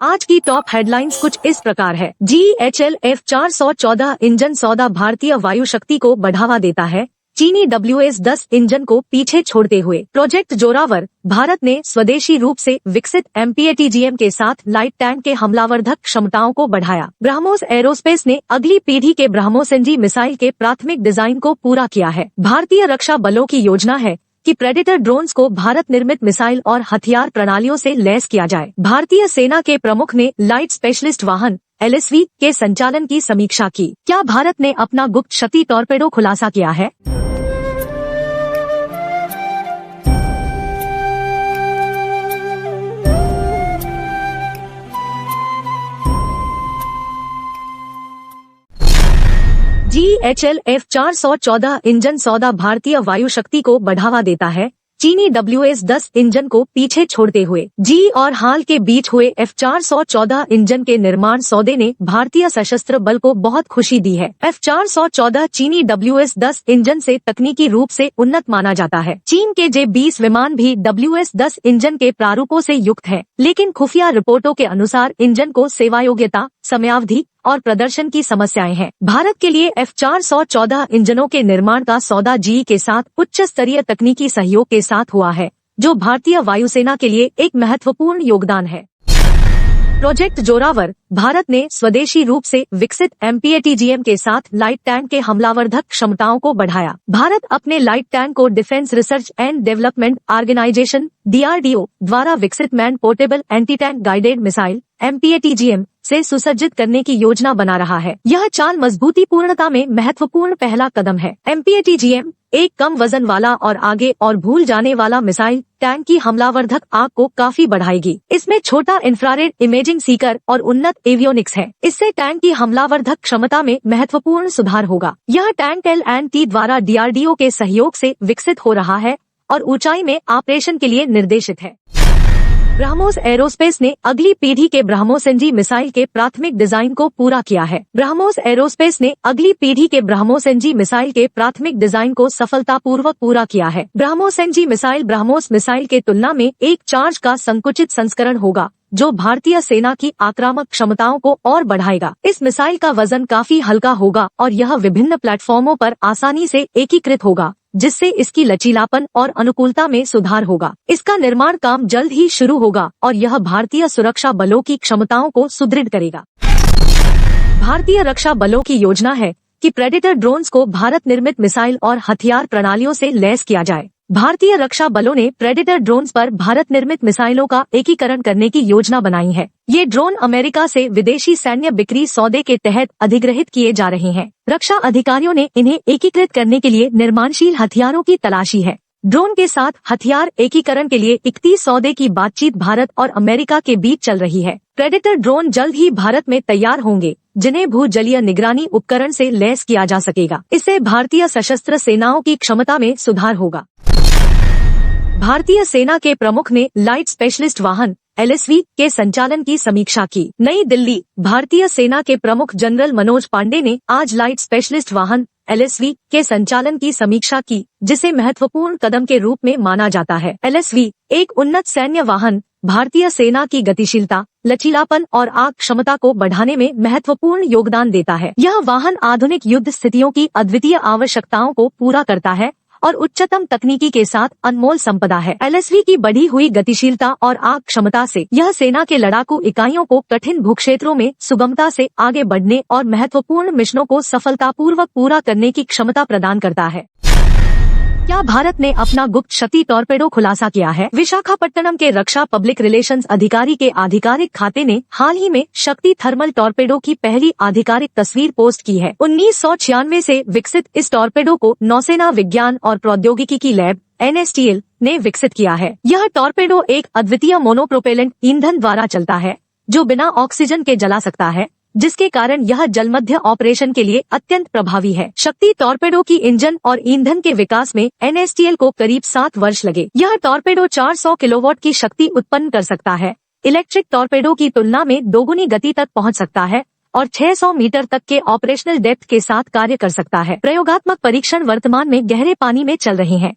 आज की top headlines कुछ इस प्रकार है। GHL F414 इंजन सौदा भारतीय वायु शक्ति को बढ़ावा देता है। चीनी WS-10 इंजन को पीछे छोड़ते हुए प्रोजेक्ट जोरावर, भारत ने स्वदेशी रूप से विकसित MPATGM के साथ लाइट टैंक के हमलावर्धक क्षमताओं को बढ़ाया। ब्रह्मोस एरोस्पेस ने अगली पीढ़ी के ब्रह्मोस NG मिसाइल के प्राथमिक डिजाइन को पूरा किया है। भारतीय रक्षा बलों की योजना है कि प्रेडेटर ड्रोन्स को भारत निर्मित मिसाइल और हथियार प्रणालियों से लैस किया जाए। भारतीय सेना के प्रमुख ने लाइट स्पेशलिस्ट वाहन LSV के संचालन की समीक्षा की। क्या भारत ने अपना गुप्त शक्ति टॉर्पेडो खुलासा किया है? GHL F414 इंजन सौदा भारतीय वायु शक्ति को बढ़ावा देता है। चीनी WS-10 इंजन को पीछे छोड़ते हुए और हाल के बीच हुए F414 इंजन के निर्माण सौदे ने भारतीय सशस्त्र बल को बहुत खुशी दी है। F414 चीनी WS-10 इंजन से तकनीकी रूप से उन्नत माना जाता है। चीन के J-20 विमान भी WS-10 इंजन के प्रारूपों से युक्त है, लेकिन खुफिया रिपोर्टों के अनुसार इंजन को सेवायोग्यता, समयावधि और प्रदर्शन की समस्याएं हैं। भारत के लिए F414 इंजनों के निर्माण का सौदा GE के साथ उच्च स्तरीय तकनीकी सहयोग के साथ हुआ है, जो भारतीय वायुसेना के लिए एक महत्वपूर्ण योगदान है। प्रोजेक्ट जोरावर, भारत ने स्वदेशी रूप से विकसित MPATGM के साथ लाइट टैंक के हमलावर्धक क्षमताओं को बढ़ाया। भारत अपने लाइट टैंक को defence research and development organisation DRDO द्वारा विकसित man portable anti tank guided missile MPATGM से सुसज्जित करने की योजना बना रहा है। यह चाल मजबूती पूर्णता में महत्वपूर्ण पहला कदम है। MPATGM एक कम वजन वाला और आगे और भूल जाने वाला मिसाइल टैंक की हमलावर्धक आग को काफी बढ़ाएगी। इसमें छोटा इंफ्रारेड इमेजिंग सीकर और उन्नत एवियोनिक्स है। इससे टैंक की हमलावर्धक क्षमता में महत्वपूर्ण सुधार होगा। यह टैंक L&T द्वारा DRDO के सहयोग से विकसित हो रहा है और ऊंचाई में ऑपरेशन के लिए निर्देशित है। ब्रह्मोस एरोस्पेस ने अगली पीढ़ी के ब्रह्मोस NG मिसाइल के प्राथमिक डिजाइन को पूरा किया है। ब्रह्मोस एरोस्पेस ने अगली पीढ़ी के ब्रह्मोस NG मिसाइल के प्राथमिक डिजाइन को सफलतापूर्वक पूरा किया है। BrahMos NG missile BrahMos missile के तुलना में एक चार्ज का संकुचित संस्करण होगा, जो भारतीय सेना की आक्रामक क्षमताओं को और बढ़ाएगा। इस मिसाइल का वजन काफी हल्का होगा और यह विभिन्न प्लेटफॉर्मों पर आसानी से एकीकृत होगा, जिससे इसकी लचीलापन और अनुकूलता में सुधार होगा। इसका निर्माण काम जल्द ही शुरू होगा और यह भारतीय सुरक्षा बलों की क्षमताओं को सुदृढ़ करेगा। भारतीय रक्षा बलों की योजना है कि प्रेडेटर ड्रोन्स को भारत निर्मित मिसाइल और हथियार प्रणालियों से लैस किया जाए। भारतीय रक्षा बलों ने प्रेडेटर ड्रोन्स पर भारत निर्मित मिसाइलों का एकीकरण करने की योजना बनाई है। ये ड्रोन अमेरिका से विदेशी सैन्य बिक्री सौदे के तहत अधिग्रहित किए जा रहे हैं। रक्षा अधिकारियों ने इन्हें एकीकृत करने के लिए निर्माणशील हथियारों की तलाशी है। ड्रोन के साथ हथियार एकीकरण के लिए 31 सौदे की बातचीत भारत और अमेरिका के बीच चल रही है। प्रेडेटर ड्रोन जल्द ही भारत में तैयार होंगे, जिन्हें भूजलीय निगरानी उपकरण से लैस किया जा सकेगा। इससे भारतीय सशस्त्र सेनाओं की क्षमता में सुधार होगा। भारतीय सेना के प्रमुख ने लाइट स्पेशलिस्ट वाहन LSV के संचालन की समीक्षा की। नई दिल्ली, भारतीय सेना के प्रमुख जनरल मनोज पांडे ने आज लाइट स्पेशलिस्ट वाहन LSV के संचालन की समीक्षा की, जिसे महत्वपूर्ण कदम के रूप में माना जाता है। LSV एक उन्नत सैन्य वाहन भारतीय सेना की गतिशीलता, लचीलापन और आग क्षमता को बढ़ाने में महत्वपूर्ण योगदान देता है। यह वाहन आधुनिक युद्ध स्थितियों की अद्वितीय आवश्यकताओं को पूरा करता है और उच्चतम तकनीकी के साथ अनमोल संपदा है। LSV की बढ़ी हुई गतिशीलता और आग क्षमता से यह सेना के लड़ाकू इकाइयों को कठिन भूक्षेत्रों में सुगमता से आगे बढ़ने और महत्वपूर्ण मिशनों को सफलतापूर्वक पूरा करने की क्षमता प्रदान करता है। क्या भारत ने अपना गुप्त शक्ति टॉर्पेडो खुलासा किया है? विशाखापट्टनम के रक्षा पब्लिक रिलेशंस अधिकारी के आधिकारिक खाते ने हाल ही में शक्ति थर्मल टॉर्पेडो की पहली आधिकारिक तस्वीर पोस्ट की है। 1996 से विकसित इस टॉर्पेडो को नौसेना विज्ञान और प्रौद्योगिकी की लैब NSTL ने विकसित किया है। यह टॉर्पेडो एक अद्वितीय मोनोप्रोपेलेंट ईंधन द्वारा चलता है, जो बिना ऑक्सीजन के जला सकता है, जिसके कारण यह जलमध्य ऑपरेशन के लिए अत्यंत प्रभावी है। शक्ति टॉर्पेडो की इंजन और ईंधन के विकास में NSTL को करीब 7 वर्ष लगे। यह टॉर्पेडो 400 किलोवाट की शक्ति उत्पन्न कर सकता है, इलेक्ट्रिक टॉर्पेडो की तुलना में दोगुनी गति तक पहुंच सकता है और 600 मीटर तक के ऑपरेशनल डेप्थ के साथ कार्य कर सकता है। प्रयोगात्मक परीक्षण वर्तमान में गहरे पानी में चल रहे हैं।